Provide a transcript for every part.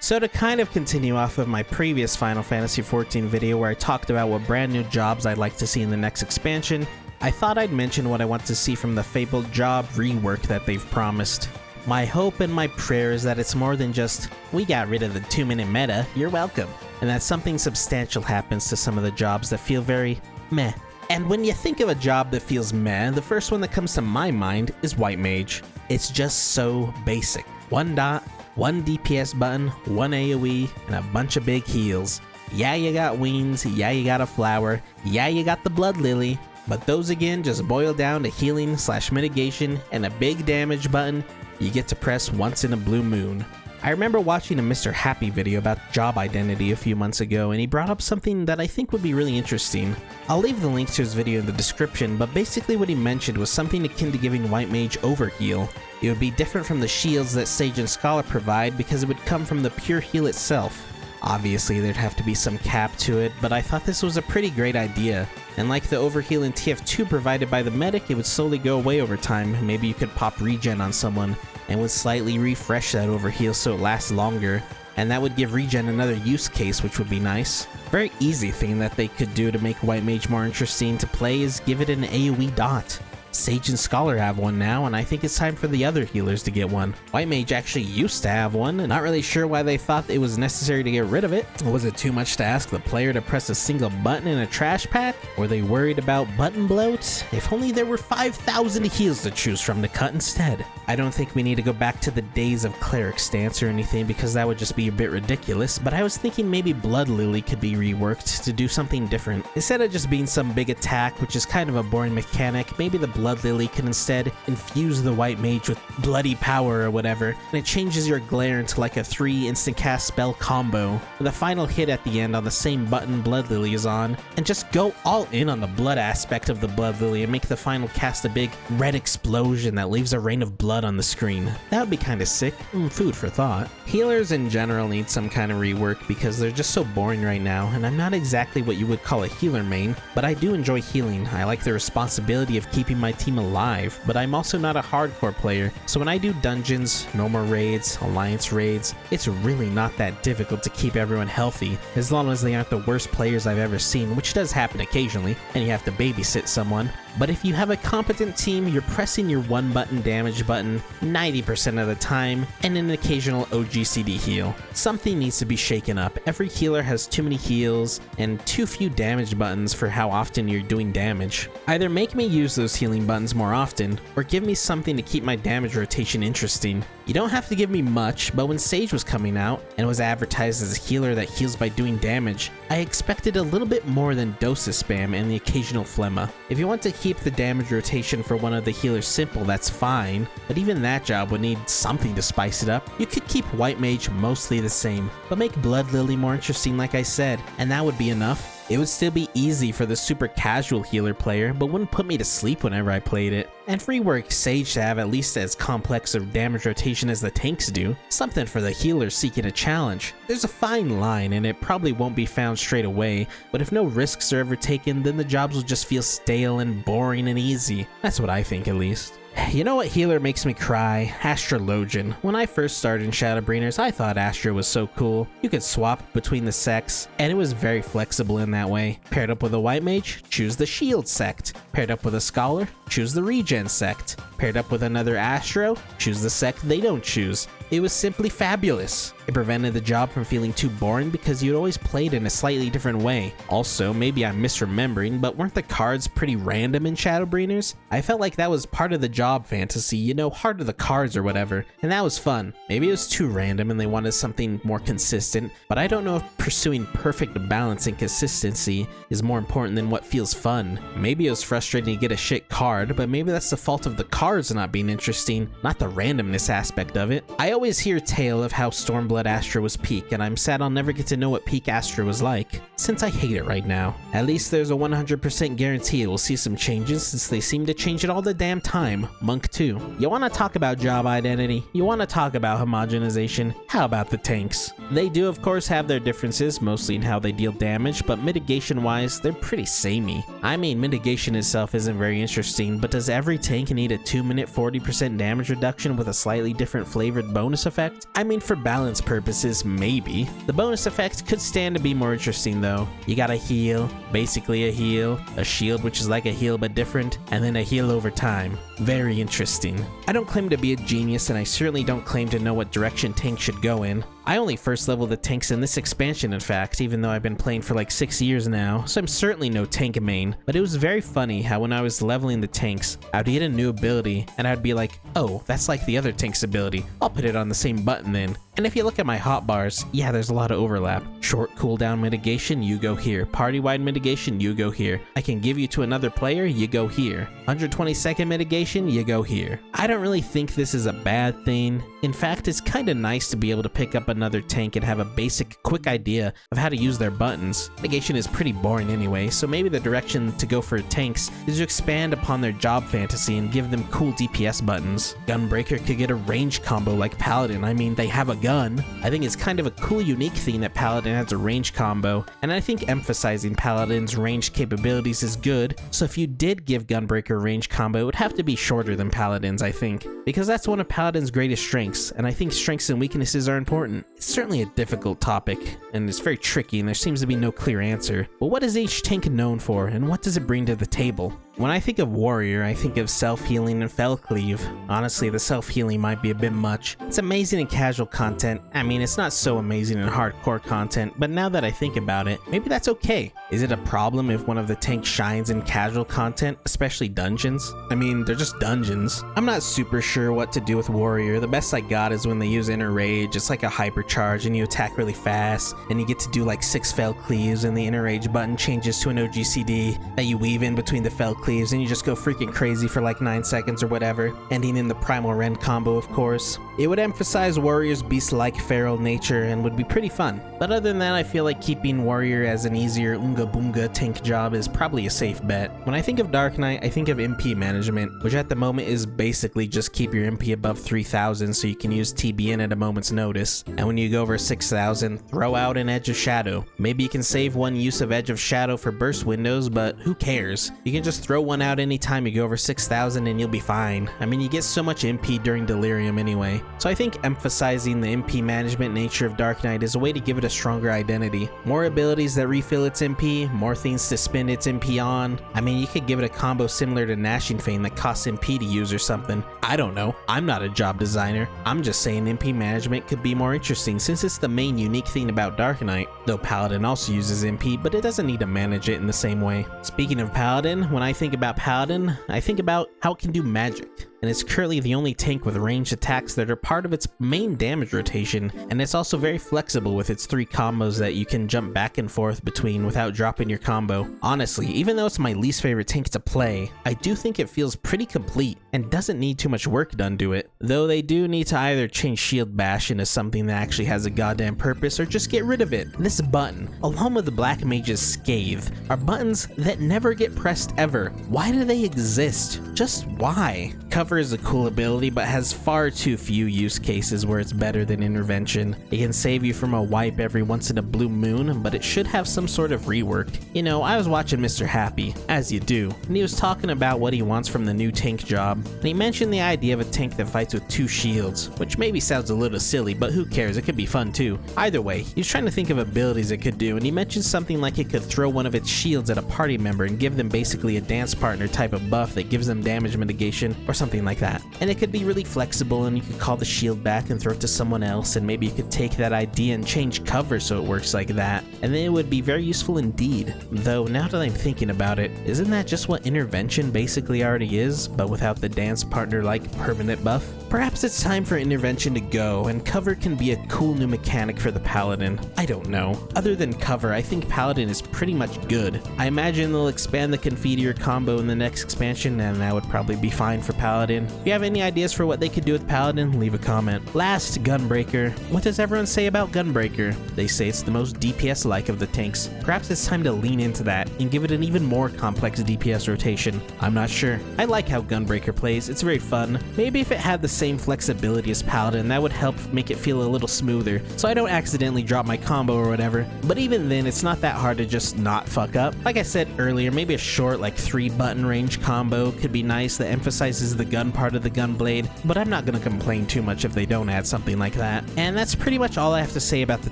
So to kind of continue off of my previous Final Fantasy XIV video where I talked about what brand new jobs I'd like to see in the next expansion, I thought I'd mention what I want to see from the fabled job rework that they've promised. My hope and my prayer is that it's more than just, we got rid of the 2-minute meta, you're welcome, and that something substantial happens to some of the jobs that feel very meh. And when you think of a job that feels meh, the first one that comes to my mind is White Mage. It's just so basic. 1 dot, 1 DPS button, 1 AoE, and a bunch of big heals. Yeah, you got wings, yeah, you got a flower, yeah, you got the Blood Lily, but those again just boil down to healing / mitigation and a big damage button you get to press once in a blue moon. I remember watching a Mrhappy video about job identity a few months ago, and he brought up something that I think would be really interesting. I'll leave the link to his video in the description, but basically what he mentioned was something akin to giving White Mage overheal. It would be different from the shields that Sage and Scholar provide because it would come from the pure heal itself. Obviously there'd have to be some cap to it, but I thought this was a pretty great idea. And like the overheal in TF2 provided by the medic, it would slowly go away over time. Maybe you could pop regen on someone and would slightly refresh that overheal so it lasts longer, and that would give regen another use case, which would be nice. Very easy thing that they could do to make White Mage more interesting to play is give it an AoE dot. Sage and Scholar have one now, and I think it's time for the other healers to get one. White Mage actually used to have one, and not really sure why they thought it was necessary to get rid of it. Was it too much to ask the player to press a single button in a trash pack? Were they worried about button bloat? If only there were 5,000 heals to choose from to cut instead. I don't think we need to go back to the days of Cleric stance or anything because that would just be a bit ridiculous, but I was thinking maybe Blood Lily could be reworked to do something different. Instead of just being some big attack, which is kind of a boring mechanic, maybe the Blood Lily could instead infuse the White Mage with bloody power or whatever, and it changes your glare into like a 3 instant cast spell combo with a final hit at the end on the same button Blood Lily is on, and just go all in on the blood aspect of the Blood Lily and make the final cast a big red explosion that leaves a rain of blood on the screen. That would be kind of sick. Food for thought. Healers in general need some kind of rework because they're just so boring right now, and I'm not exactly what you would call a healer main, but I do enjoy healing. I like the responsibility of keeping my team alive, but I'm also not a hardcore player, so when I do dungeons, normal raids, alliance raids, it's really not that difficult to keep everyone healthy, as long as they aren't the worst players I've ever seen, which does happen occasionally, and you have to babysit someone. But if you have a competent team, you're pressing your 1 button damage button 90% of the time, and an occasional OGCD heal. Something needs to be shaken up. Every healer has too many heals, and too few damage buttons for how often you're doing damage. Either make me use those healing buttons more often, or give me something to keep my damage rotation interesting. You don't have to give me much, but when Sage was coming out, and was advertised as a healer that heals by doing damage, I expected a little bit more than doses spam and the occasional phlegma. If you want to keep the damage rotation for one of the healers simple, that's fine, but even that job would need something to spice it up. You could keep White Mage mostly the same, but make Blood Lily more interesting like I said, and that would be enough. It would still be easy for the super casual healer player, but wouldn't put me to sleep whenever I played it. And rework Sage to have at least as complex of damage rotation as the tanks do, something for the healers seeking a challenge. There's a fine line, and it probably won't be found straight away, but if no risks are ever taken, then the jobs will just feel stale and boring and easy. That's what I think, at least. You know what healer makes me cry? Astrologian. When I first started in Shadowbringers, I thought Astro was so cool. You could swap between the sects, and it was very flexible in that way. Paired up with a White Mage, choose the Shield sect. Paired up with a Scholar, choose the Regen sect. Paired up with another Astro, choose the sect they don't choose. It was simply fabulous. It prevented the job from feeling too boring because you'd always played in a slightly different way. Also, maybe I'm misremembering, but weren't the cards pretty random in Shadowbringers? I felt like that was part of the job fantasy, you know, heart of the cards or whatever, and that was fun. Maybe it was too random and they wanted something more consistent, but I don't know if pursuing perfect balance and consistency is more important than what feels fun. Maybe it was frustrating to get a shit card, but maybe that's the fault of the cards not being interesting, not the randomness aspect of it. I always hear tale of how Stormblood Astro was peak, and I'm sad I'll never get to know what peak Astro was like, since I hate it right now. At least there's a 100% guarantee we'll see some changes, since they seem to change it all the damn time. Monk 2. You wanna talk about job identity? You wanna talk about homogenization? How about the tanks? They do of course have their differences, mostly in how they deal damage, but mitigation wise, they're pretty samey. I mean, mitigation itself isn't very interesting, but does every tank need a 2-minute 40% damage reduction with a slightly different flavored bonus effect? I mean, for balance purposes, maybe. The bonus effects could stand to be more interesting though. You got a heal, basically a heal, a shield which is like a heal but different, and then a heal over time. Very interesting. I don't claim to be a genius, and I certainly don't claim to know what direction tanks should go in. I only first leveled the tanks in this expansion, in fact, even though I've been playing for like 6 years now, so I'm certainly no tank main. But it was very funny how when I was leveling the tanks, I'd get a new ability, and I'd be like, oh, that's like the other tank's ability. I'll put it on the same button then. And if you look at my hotbars, yeah, there's a lot of overlap. Short cooldown mitigation, you go here. Party-wide mitigation, you go here. I can give you to another player, you go here. 120-second mitigation, you go here. I don't really think this is a bad thing. In fact, it's kind of nice to be able to pick up another tank and have a basic, quick idea of how to use their buttons. Mitigation is pretty boring anyway, so maybe the direction to go for tanks is to expand upon their job fantasy and give them cool DPS buttons. Gunbreaker could get a range combo like Paladin. I mean, they have a gun. I think it's kind of a cool, unique thing that Paladin has a range combo, and I think emphasizing Paladin's range capabilities is good, so if you did give Gunbreaker a range combo, it would have to be shorter than Paladin's, I think, because that's one of Paladin's greatest strengths, and I think strengths and weaknesses are important. It's certainly a difficult topic, and it's very tricky, and there seems to be no clear answer. But what is each tank known for, and what does it bring to the table? When I think of Warrior, I think of self-healing and Fell Cleave. Honestly, the self-healing might be a bit much. It's amazing in casual content. I mean, it's not so amazing in hardcore content, but now that I think about it, maybe that's okay. Is it a problem if one of the tanks shines in casual content, especially dungeons? I mean, they're just dungeons. I'm not super sure what to do with Warrior. The best I got is when they use Inner Rage. It's like a hypercharge and you attack really fast, and you get to do like 6 Fell Cleaves, and the Inner Rage button changes to an OGCD that you weave in between the Fell Cleaves, and you just go freaking crazy for like 9 seconds or whatever, ending in the Primal Rend combo, of course. It would emphasize Warrior's beast-like feral nature and would be pretty fun. But other than that, I feel like keeping Warrior as an easier Unga Boonga tank job is probably a safe bet. When I think of Dark Knight, I think of MP management, which at the moment is basically just keep your MP above 3000 so you can use TBN at a moment's notice. And when you go over 6000, throw out an Edge of Shadow. Maybe you can save one use of Edge of Shadow for burst windows, but who cares? You can just throw one out anytime you go over 6000 and you'll be fine. I mean, you get so much MP during Delirium anyway. So I think emphasizing the MP management nature of Dark Knight is a way to give it a stronger identity. More abilities that refill its MP, more things to spend its MP on. I mean, you could give it a combo similar to Gnashing Fane that costs MP to use or something. I don't know. I'm not a job designer. I'm just saying MP management could be more interesting since it's the main unique thing about Dark Knight. Though Paladin also uses MP, but it doesn't need to manage it in the same way. Speaking of Paladin, when I think about Paladin, I think about how it can do magic. And it's currently the only tank with ranged attacks that are part of its main damage rotation, and it's also very flexible with its 3 combos that you can jump back and forth between without dropping your combo. Honestly, even though it's my least favorite tank to play, I do think it feels pretty complete and doesn't need too much work done to it. Though they do need to either change Shield Bash into something that actually has a goddamn purpose or just get rid of it. This button, along with the Black Mage's Scathe, are buttons that never get pressed ever. Why do they exist? Just why? Cover is a cool ability, but has far too few use cases where it's better than Intervention. It can save you from a wipe every once in a blue moon, but it should have some sort of rework. You know, I was watching Mrhappy, as you do, and he was talking about what he wants from the new tank job, and he mentioned the idea of a tank that fights with 2 shields, which maybe sounds a little silly, but who cares, it could be fun too. Either way, he was trying to think of abilities it could do, and he mentioned something like it could throw one of its shields at a party member and give them basically a dance partner type of buff that gives them damage mitigation, or something like that. And it could be really flexible, and you could call the shield back and throw it to someone else, and maybe you could take that idea and change cover so it works like that, and then it would be very useful indeed. Though now that I'm thinking about it, isn't that just what Intervention basically already is, but without the dance partner like permanent buff? Perhaps it's time for Intervention to go, and cover can be a cool new mechanic for the Paladin. I don't know. Other than cover, I think Paladin is pretty much good. I imagine they'll expand the Confiteor combo in the next expansion, and that would probably be fine for Paladin. If you have any ideas for what they could do with Paladin, leave a comment. Last, Gunbreaker. What does everyone say about Gunbreaker? They say it's the most DPS-like of the tanks. Perhaps it's time to lean into that and give it an even more complex DPS rotation. I'm not sure. I like how Gunbreaker plays. It's very fun. Maybe if it had the same flexibility as Paladin. That would help make it feel a little smoother, so I don't accidentally drop my combo or whatever. But even then, it's not that hard to just not fuck up. Like I said earlier, maybe a short like 3-button range combo could be nice that emphasizes the gun part of the gun blade, but I'm not gonna complain too much if they don't add something like that. And that's pretty much all I have to say about the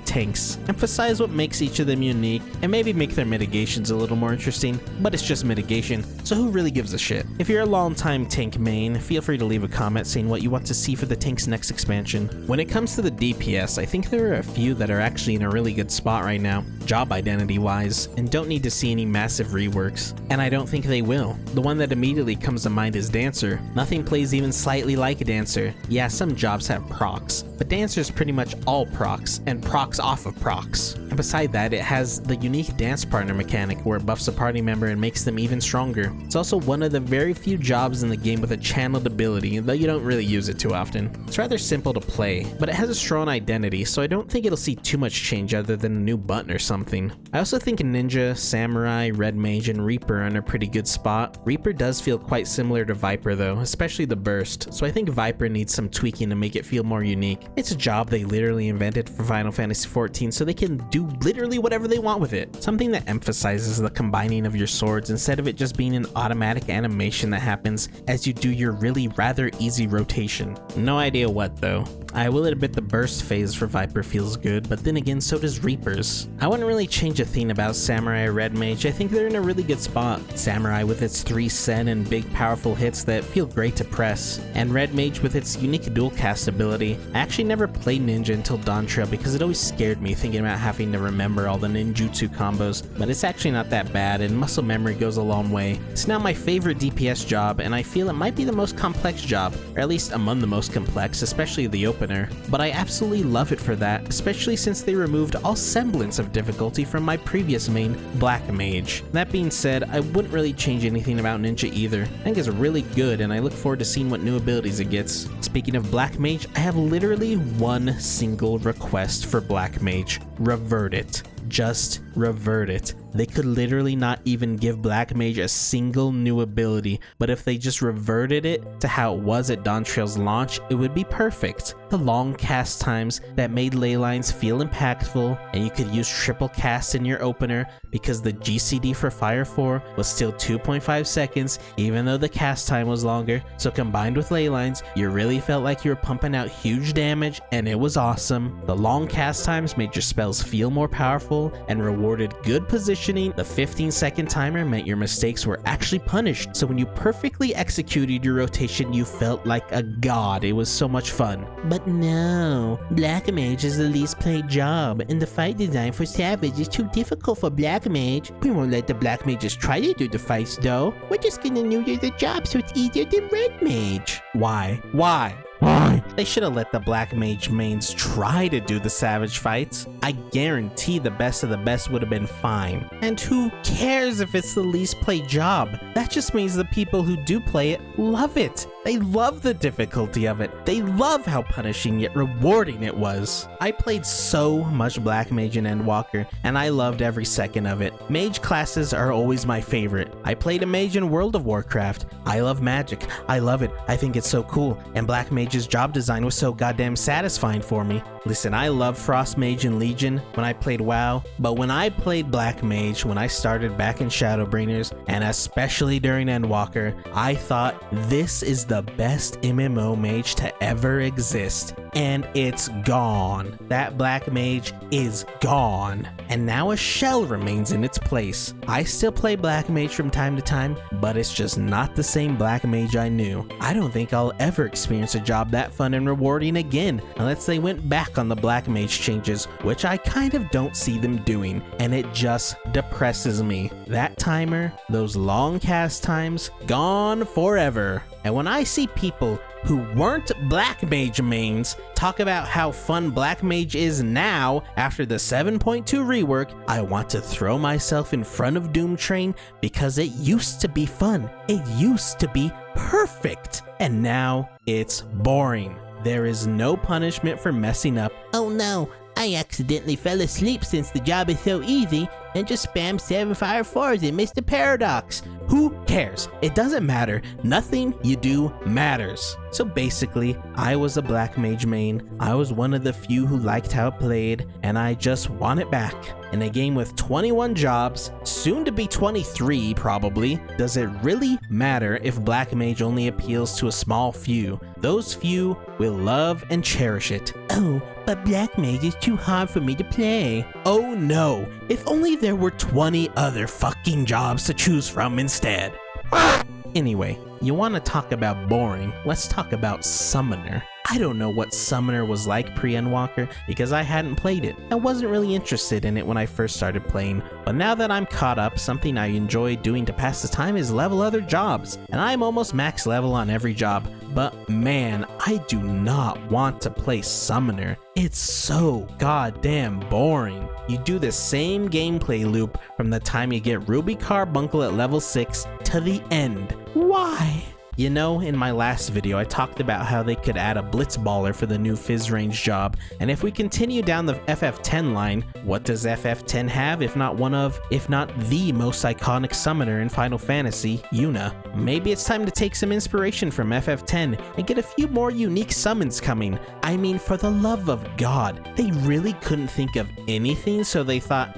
tanks. Emphasize what makes each of them unique, and maybe make their mitigations a little more interesting, but it's just mitigation, so who really gives a shit? If you're a long-time tank main, feel free to leave a comment saying what you want to see for the tank's next expansion. When it comes to the DPS, I think there are a few that are actually in a really good spot right now, job identity wise, and don't need to see any massive reworks. And I don't think they will. The one that immediately comes to mind is Dancer. Nothing plays even slightly like a Dancer. Yeah, some jobs have procs, but Dancer is pretty much all procs, and procs off of procs. And beside that, it has the unique dance partner mechanic where it buffs a party member and makes them even stronger. It's also one of the very few jobs in the game with a channeled ability, though you don't really use it too often. It's rather simple to play, but it has a strong identity, so I don't think it'll see too much change other than a new button or something. I also think Ninja, Samurai, Red Mage, and Reaper are in a pretty good spot. Reaper does feel quite similar to Viper though, especially the burst, so I think Viper needs some tweaking to make it feel more unique. It's a job they literally invented for Final Fantasy XIV, so they can do literally whatever they want with it. Something that emphasizes the combining of your swords instead of it just being an automatic animation that happens as you do your really rather easy rotation. No idea what though. I will admit the burst phase for Viper feels good, but then again so does Reaper's. I wouldn't really change a thing about Samurai or Red Mage. I think they're in a really good spot. Samurai with its 3 sen and big powerful hits that feel great to press, and Red Mage with its unique dual cast ability. I actually never played Ninja until Dawn Trail because it always scared me thinking about having to remember all the ninjutsu combos, but it's actually not that bad and muscle memory goes a long way. It's now my favorite DPS job, and I feel it might be the most complex job, or at least among the most complex, especially the opener. But I absolutely love it for that, especially since they removed all semblance of difficulty from my previous main, Black Mage. That being said, I wouldn't really change anything about Ninja either. I think it's really good and I look forward to seeing what new abilities it gets. Speaking of Black Mage, I have literally one single request for Black Mage. Revert it. Just revert it. They could literally not even give Black Mage a single new ability, but if they just reverted it to how it was at Dawn Trail's launch, it would be perfect. The long cast times that made ley lines feel impactful, and you could use triple cast in your opener because the GCD for Fire 4 was still 2.5 seconds even though the cast time was longer, so combined with ley lines, you really felt like you were pumping out huge damage and it was awesome. The long cast times made your spells feel more powerful and rewarded good positioning. The 15-second timer meant your mistakes were actually punished, so when you perfectly executed your rotation, you felt like a god. It was so much fun. But no, Black Mage is the least played job, and the fight design for Savage is too difficult for Black Mage. We won't let the Black Mages try to do the fights though. We're just gonna new year the job so it's easier than Red Mage. Why? Why? They should have let the Black Mage mains try to do the Savage fights. I guarantee the best of the best would have been fine. And who cares if it's the least played job? That just means the people who do play it love it. They love the difficulty of it. They love how punishing yet rewarding it was. I played so much Black Mage and Endwalker, and I loved every second of it. Mage classes are always my favorite. I played a mage in World of Warcraft. I love magic. I love it. I think it's so cool. And Black Mage's job design was so goddamn satisfying for me. Listen, I love Frost Mage and Legion when I played WoW, but when I played Black Mage when I started back in Shadowbringers, and especially during Endwalker, I thought this is the best MMO mage to ever exist. And it's gone. That Black Mage is gone. And now a shell remains in its place. I still play Black Mage from time to time, but it's just not the same Black Mage I knew. I don't think I'll ever experience a job that fun and rewarding again, unless they went back on the Black Mage changes, which I kind of don't see them doing, and it just depresses me. That timer, those long cast times, gone forever. And when I see people who weren't Black Mage mains talk about how fun Black Mage is now after the 7.2 rework, I want to throw myself in front of Doom Train because it used to be fun. It used to be perfect. And now it's boring. There is no punishment for messing up. Oh no, I accidentally fell asleep since the job is so easy and just spammed 7 fire 4s and missed the paradox. Who cares? It doesn't matter. Nothing you do matters. So basically, I was a black mage main. I was one of the few who liked how it played, and I just want it back. In a game with 21 jobs, soon to be 23 probably, does it really matter if black mage only appeals to a small few? Those few will love and cherish it. Oh, but black mage is too hard for me to play. Oh no, if only there were 20 other fucking jobs to choose from instead. Anyway, you want to talk about boring, let's talk about Summoner. I don't know what Summoner was like pre-Endwalker because I hadn't played it. I wasn't really interested in it when I first started playing, but now that I'm caught up, something I enjoy doing to pass the time is level other jobs, and I'm almost max level on every job. But man, I do not want to play Summoner. It's so goddamn boring. You do the same gameplay loop from the time you get Ruby Carbuncle at level 6 to the end. Why? You know, in my last video, I talked about how they could add a Blitzballer for the new Fizz range job, and if we continue down the FF10 line, what does FF10 have if not the most iconic summoner in Final Fantasy, Yuna? Maybe it's time to take some inspiration from FF10 and get a few more unique summons coming. I mean, for the love of God, they really couldn't think of anything, so they thought,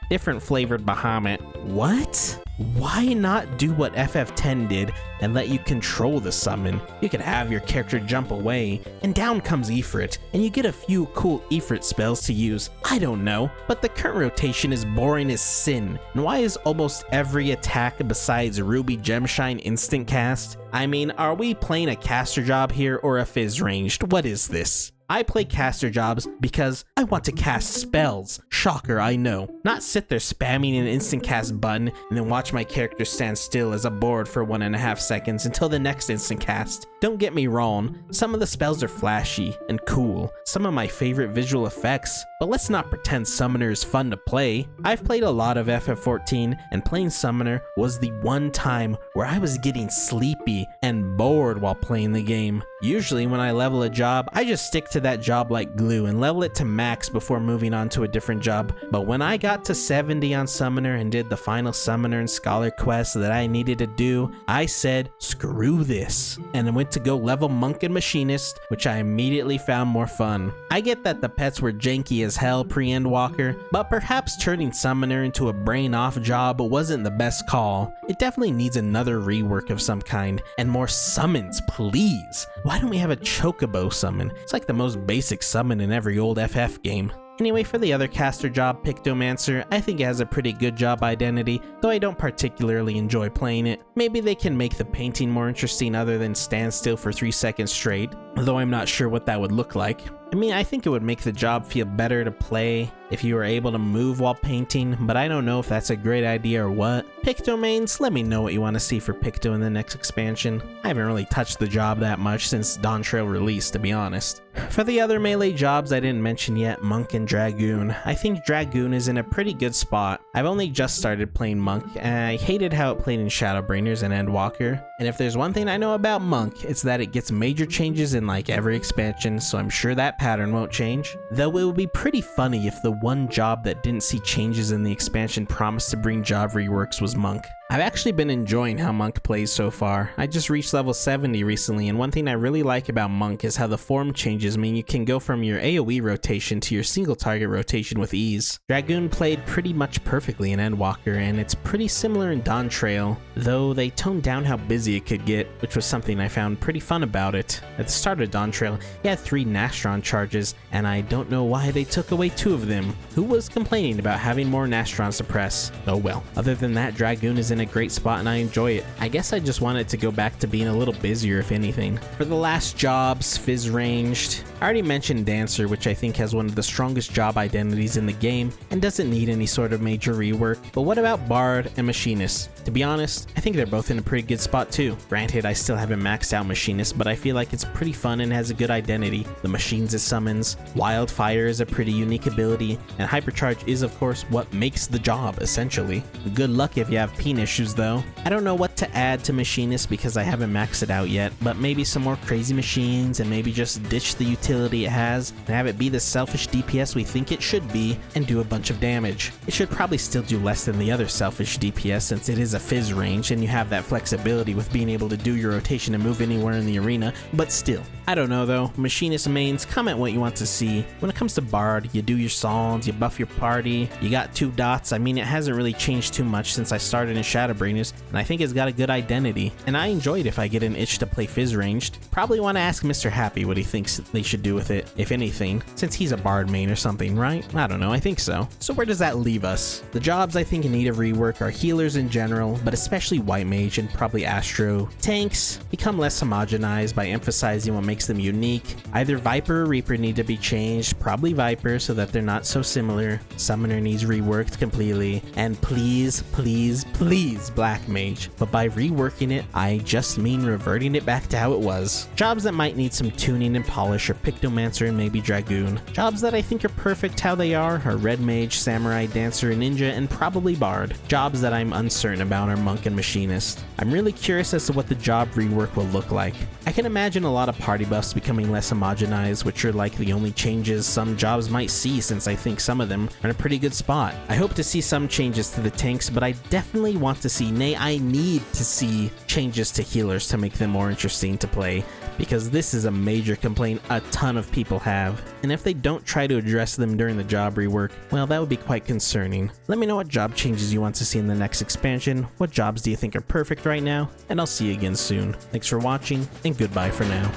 different flavored Bahamut. What? Why not do what FF10 did and let you control the summon? You could have your character jump away, and down comes Ifrit, and you get a few cool Ifrit spells to use. I don't know, but the current rotation is boring as sin. And why is almost every attack besides Ruby Gemshine instant cast? I mean, are we playing a caster job here or a Fizz ranged? What is this? I play caster jobs because I want to cast spells. Shocker, I know. Not sit there spamming an instant cast button and then watch my character stand still as a board for 1.5 seconds until the next instant cast. Don't get me wrong, some of the spells are flashy and cool, some of my favorite visual effects, but let's not pretend Summoner is fun to play. I've played a lot of FF14, and playing Summoner was the one time where I was getting sleepy and bored while playing the game. Usually when I level a job, I just stick to that job like glue and level it to max before moving on to a different job. But when I got to 70 on Summoner and did the final Summoner and Scholar quest that I needed to do, I said, screw this, and I went to go level Monk and Machinist, which I immediately found more fun. I get that the pets were janky as hell pre-Endwalker, but perhaps turning Summoner into a brain-off job wasn't the best call. It definitely needs another rework of some kind, and more summons, please. Why don't we have a Chocobo summon? It's like the most basic summon in every old FF game. Anyway, for the other caster job, Pictomancer, I think it has a pretty good job identity, though I don't particularly enjoy playing it. Maybe they can make the painting more interesting other than stand still for 3 seconds straight, though I'm not sure what that would look like. I mean, I think it would make the job feel better to play if you were able to move while painting, but I don't know if that's a great idea or what. Pictomains, let me know what you want to see for Picto in the next expansion. I haven't really touched the job that much since Dawn Trail release, to be honest. For the other melee jobs I didn't mention yet, Monk and Dragoon. I think Dragoon is in a pretty good spot. I've only just started playing Monk, and I hated how it played in Shadowbringers and Endwalker. And if there's one thing I know about Monk, it's that it gets major changes in like every expansion, so I'm sure that pattern won't change. Though it would be pretty funny if the one job that didn't see changes in the expansion promised to bring job reworks was Monk. I've actually been enjoying how Monk plays so far. I just reached level 70 recently, and one thing I really like about Monk is how the form changes mean you can go from your AoE rotation to your single target rotation with ease. Dragoon played pretty much perfectly in Endwalker, and it's pretty similar in Dawn Trail, though they toned down how busy it could get, which was something I found pretty fun about it. At the start of Dawn Trail, you had 3 Nastron charges, and I don't know why they took away 2 of them. Who was complaining about having more Nastrons to press? Oh well. Other than that, Dragoon is in a great spot and I enjoy it. I guess I just want it to go back to being a little busier if anything. For the last jobs, Fizz ranged. I already mentioned Dancer, which I think has one of the strongest job identities in the game and doesn't need any sort of major rework. But what about Bard and Machinist? To be honest, I think they're both in a pretty good spot too. Granted, I still haven't maxed out Machinist, but I feel like it's pretty fun and has a good identity. The machines it summons, Wildfire is a pretty unique ability, and Hypercharge is of course what makes the job essentially. Good luck if you have peen issues though. I don't know what to add to Machinist because I haven't maxed it out yet, but maybe some more crazy machines and maybe just ditch the utility it has and have it be the selfish DPS we think it should be and do a bunch of damage. It should probably still do less than the other selfish DPS since it is a fizz range and you have that flexibility with being able to do your rotation and move anywhere in the arena, but still. I don't know though, Machinist mains, comment what you want to see. When it comes to Bard, you do your songs, you buff your party, you got 2 dots. I mean, it hasn't really changed too much since I started in Shadowbringers, and I think it's got a good identity. And I enjoy it if I get an itch to play fizz ranged. Probably want to ask Mrhappy what he thinks they should do with it, if anything, since he's a Bard main or something, right? I don't know, I think so. So where does that leave us? The jobs I think in need of rework are healers in general, but especially White Mage and probably Astro. Tanks become less homogenized by emphasizing what makes them unique. Either Viper or Reaper need to be changed, probably Viper so that they're not so similar. Summoner needs reworked completely, and please, please, please Black Mage. But by reworking it, I just mean reverting it back to how it was. Jobs that might need some tuning and polish are Pictomancer and maybe Dragoon. Jobs that I think are perfect how they are Red Mage, Samurai, Dancer, Ninja, and probably Bard. Jobs that I'm uncertain about are Monk and Machinist. I'm really curious as to what the job rework will look like. I can imagine a lot of party buffs becoming less homogenized, which are like the only changes some jobs might see since I think some of them are in a pretty good spot. I hope to see some changes to the tanks, but I definitely want to see, nay, I need to see changes to healers to make them more interesting to play, because this is a major complaint a ton of people have, and if they don't try to address them during the job rework, well, that would be quite concerning. Let me know what job changes you want to see in the next expansion, what jobs do you think are perfect right now, and I'll see you again soon. Thanks for watching, and goodbye for now.